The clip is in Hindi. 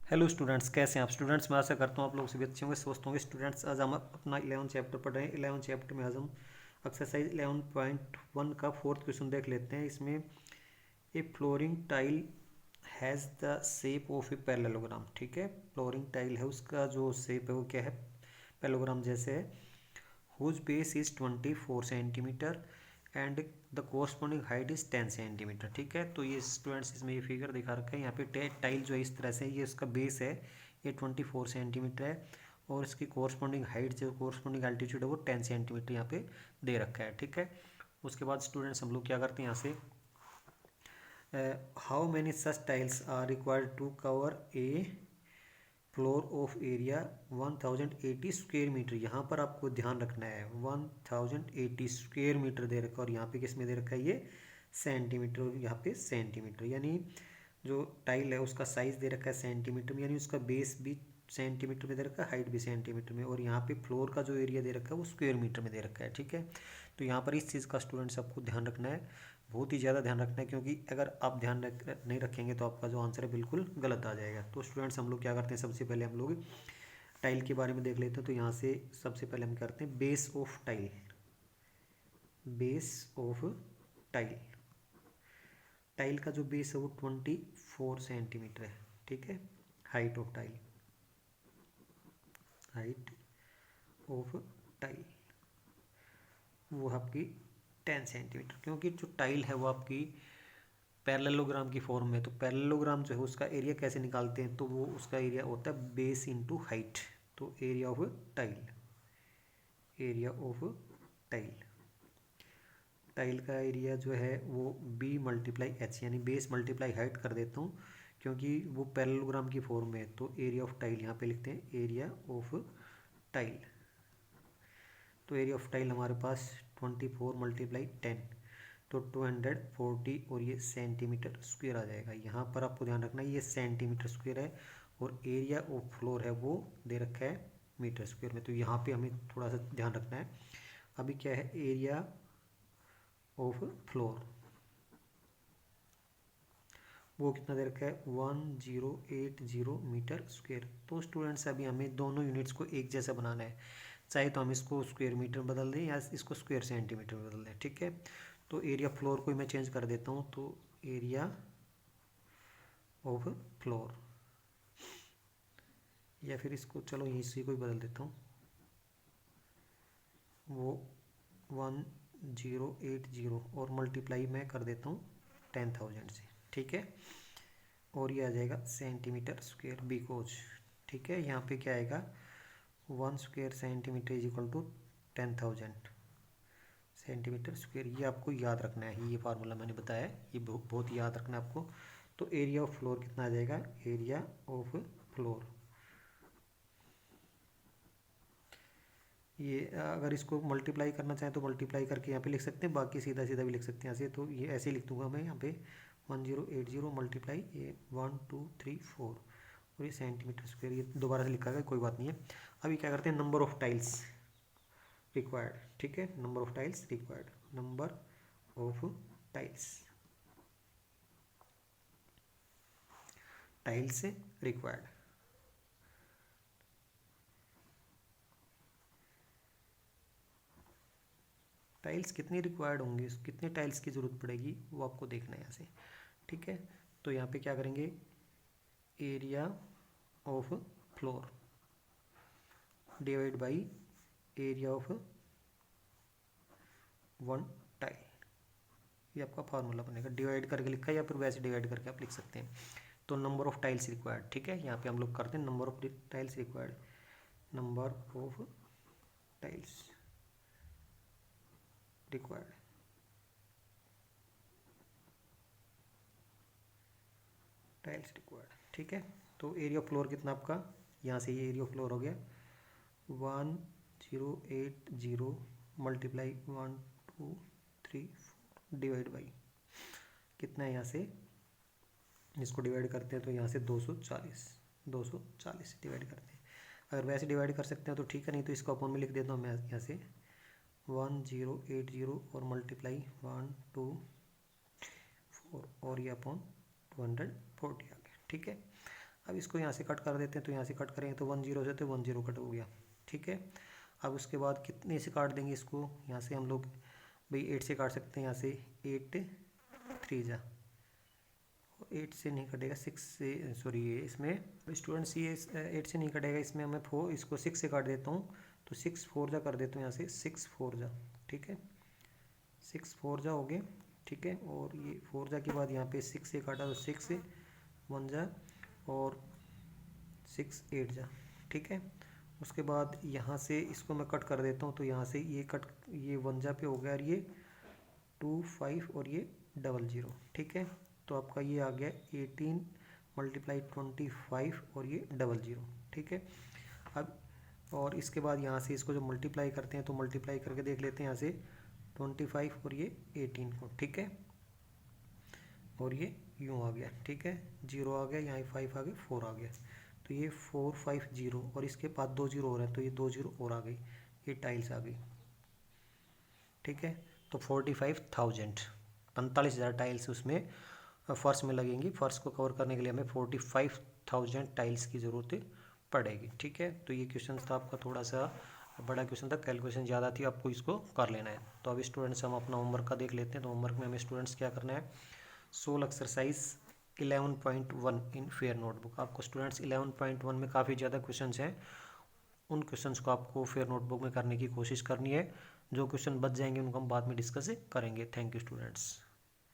हेलो स्टूडेंट्स, कैसे हैं आप स्टूडेंट्स। मैं आशा करता हूँ आप लोग सभी अच्छे होंगे, स्वस्थ होंगे। स्टूडेंट्स, आज हम अपना 11 चैप्टर पढ़ रहे हैं। 11 चैप्टर में आज हम एक्सरसाइज 11.1 का फोर्थ क्वेश्चन देख लेते हैं। इसमें a flooring tile has the shape of a parallelogram. ठीक है, फ्लोरिंग टाइल है, उसका जो शेप है वो क्या है, पैरेललोग्राम जैसे है। Whose base is 24 centimetre and the corresponding height is 10 centimetre. ठीक है, तो ये स्टूडेंट्स इसमें ये फिगर दिखा रखा है। यहाँ पे टाइल जो है इस तरह से, ये इसका बेस है, ये 24 सेंटीमीटर है और इसकी कोरस्पॉन्डिंग हाइट जो कोरस्पॉन्डिंग एल्टीट्यूड है वो 10 सेंटीमीटर यहाँ पे दे रखा है। ठीक है, उसके बाद स्टूडेंट्स हम लोग क्या करते हैं यहाँ से, how many such tiles are required to cover a floor of area 1080 square metre. यहाँ पर आपको ध्यान रखना है 1080 स्क्वेयर मीटर दे रखा है और यहाँ पे किस में दे रखा है, ये सेंटीमीटर और यहाँ पे सेंटीमीटर। यानी जो टाइल है उसका साइज दे रखा है सेंटीमीटर में, यानी उसका बेस भी सेंटीमीटर में दे रखा है, हाइट भी सेंटीमीटर में, और यहाँ पे फ्लोर का जो एरिया दे रखा है वो स्क्वेयर मीटर में दे रखा है। ठीक है, तो यहाँ पर इस चीज़ का स्टूडेंट्स आपको ध्यान रखना है, बहुत ही ज़्यादा ध्यान रखना है, क्योंकि अगर आप ध्यान नहीं रखेंगे तो आपका जो आंसर है बिल्कुल गलत आ जाएगा। तो स्टूडेंट्स हम लोग क्या करते हैं, सबसे पहले हम लोग टाइल के बारे में देख लेते हैं। तो यहाँ से सबसे पहले हम करते हैं base of tile. Base of tile, tile का जो बेस है वो 24 सेंटीमीटर है। ठीक है, height of tile, height of tile वो आपकी 10 सेंटीमीटर, क्योंकि जो टाइल है वो आपकी पैरेललोग्राम की फॉर्म में। तो पैरेललोग्राम जो है उसका एरिया कैसे निकालते हैं, तो वो उसका एरिया होता है बेस इंटू हाइट। तो area of tile, area of tile, tile का एरिया जो है वो बी मल्टीप्लाई एच, यानी बेस मल्टीप्लाई हाइट कर देता हूँ क्योंकि वो पैरेललोग्राम की फॉर्म में है। तो एरिया ऑफ टाइल यहाँ पे लिखते हैं एरिया ऑफ टाइल। तो एरिया ऑफ टाइल हमारे पास 24 मल्टीप्लाई 10, तो 240 और ये सेंटीमीटर स्क्वायर आ जाएगा। यहाँ पर आपको ध्यान रखना है ये सेंटीमीटर स्क्वायर है और एरिया ऑफ फ्लोर है वो दे रखा है मीटर स्क्वायर में। तो यहाँ पे हमें थोड़ा सा ध्यान रखना है। अभी क्या है, एरिया ऑफ फ्लोर वो कितना दे रखा है, 1080 मीटर स्क्वायर। तो स्टूडेंट्स अभी हमें दोनों यूनिट्स को एक जैसा बनाना है, चाहे तो हम इसको स्क्वायर मीटर में बदल दें या इसको स्क्वायर सेंटीमीटर में बदल दें। ठीक है, तो एरिया फ्लोर को मैं चेंज कर देता हूँ, तो एरिया ऑफ फ्लोर, या फिर इसको चलो इसी को ही बदल देता हूँ, वो 1080 और मल्टीप्लाई मैं कर देता हूँ 10,000 से। ठीक है, और ये आ जाएगा सेंटीमीटर स्क्वायर बिकॉज, ठीक है, यहाँ पे क्या आएगा, 1 square centimetre is equal to 10,000 centimetre square. ये आपको याद रखना है, ये फार्मूला मैंने बताया है, ये बहुत याद रखना है आपको। तो एरिया ऑफ फ्लोर कितना आ जाएगा, एरिया ऑफ फ्लोर, ये अगर इसको मल्टीप्लाई करना चाहें तो मल्टीप्लाई करके यहाँ पे लिख सकते हैं, बाकी सीधा सीधा भी लिख सकते हैं ऐसे। तो ये ऐसे लिख दूंगा मैं यहाँ पे 1080 मल्टीप्लाई ये 1234 और ये सेंटीमीटर स्क्वायर, ये दोबारा से लिखा गया, कोई बात नहीं है। अभी क्या करते हैं, नंबर ऑफ टाइल्स रिक्वायर्ड। ठीक है, number of tiles required, number of tiles, tiles required, tiles कितनी रिक्वायर्ड होंगी, कितने टाइल्स की ज़रूरत पड़ेगी वो आपको देखना है यहाँ से। ठीक है, तो यहाँ पे क्या करेंगे, area of floor divide by area of one tile, ये आपका फार्मूला बनेगा। डिवाइड करके लिखा है या फिर वैसे डिवाइड करके आप लिख सकते हैं। तो नंबर ऑफ टाइल्स रिक्वायर्ड, ठीक है, यहाँ पे हम लोग करते हैं number of tiles required, number of tiles required, tiles required. ठीक है, तो एरिया ऑफ फ्लोर कितना आपका, यहाँ से ये एरिया ऑफ फ्लोर हो गया 1080 मल्टीप्लाई 1234 डिवाइड बाई कितना है, यहाँ से इसको डिवाइड करते हैं तो यहाँ से 240 डिवाइड करते हैं। अगर वैसे डिवाइड कर सकते हैं तो ठीक है, नहीं तो इसको अपॉन में लिख देता हूँ मैं यहाँ से 1080 और मल्टीप्लाई 124 और ये अपॉन 240 आ गया। ठीक है, अब इसको यहाँ से कट कर देते हैं, तो यहाँ से कट करेंगे तो 1 0 से तो 1 0 कट हो गया, ठीक है। अब उसके बाद कितने से काट देंगे इसको, यहाँ से हम लोग भाई 8 से काट सकते हैं, यहाँ से 8 3 जा, 8 से नहीं कटेगा, 6 से, सॉरी ये इसमें स्टूडेंट्स ये 8 से नहीं कटेगा, इसमें मैं 4 इसको 6 से काट देता हूँ, तो 6 4 जा कर देता हूँ, यहाँ से 6 4 जा, ठीक है, 6 4 जा हो गए, ठीक है। और ये 4 जा के बाद यहाँ पे 6 से काटा तो 6 1 जा और 6 8 जा, ठीक है। उसके बाद यहाँ से इसको मैं कट कर देता हूँ, तो यहाँ से ये कट, ये 1 जा पे हो गया, और ये 2 5 और ये 0 0, ठीक है। तो आपका ये आ गया 18 मल्टीप्लाई 25 और ये 0 0, ठीक है। अब और इसके बाद यहाँ से इसको जो मल्टीप्लाई करते हैं, तो मल्टीप्लाई करके देख लेते हैं यहाँ से 25 और ये 18 को, ठीक है। और ये यूँ आ गया, ठीक है, 0 आ गया, यहाँ 5 आ गया, 4 आ गया, तो ये 4 5 0 और इसके बाद 2 0 हो रहा है, तो ये 2 0 और आ गई, ये टाइल्स आ गई, ठीक है। तो 45,000 टाइल्स उसमें फर्श में लगेंगी। फर्श को कवर करने के लिए हमें 45,000 टाइल्स की ज़रूरत पड़ेगी, ठीक है। तो ये क्वेश्चन था आपका, थोड़ा सा बड़ा क्वेश्चन था, कैलकुलेशन ज़्यादा थी, आपको इसको कर लेना है। तो अब स्टूडेंट्स हम अपना होमवर्क का देख लेते हैं। तो होमवर्क में हमें स्टूडेंट्स क्या करना है, सोल्व एक्सरसाइज 11.1 इन फेयर नोटबुक। आपको स्टूडेंट्स 11.1 में काफ़ी ज़्यादा क्वेश्चन हैं, उन क्वेश्चंस को आपको फेयर नोटबुक में करने की कोशिश करनी है। जो क्वेश्चन बच जाएंगे उनको हम बाद में डिस्कस करेंगे। Thank you students.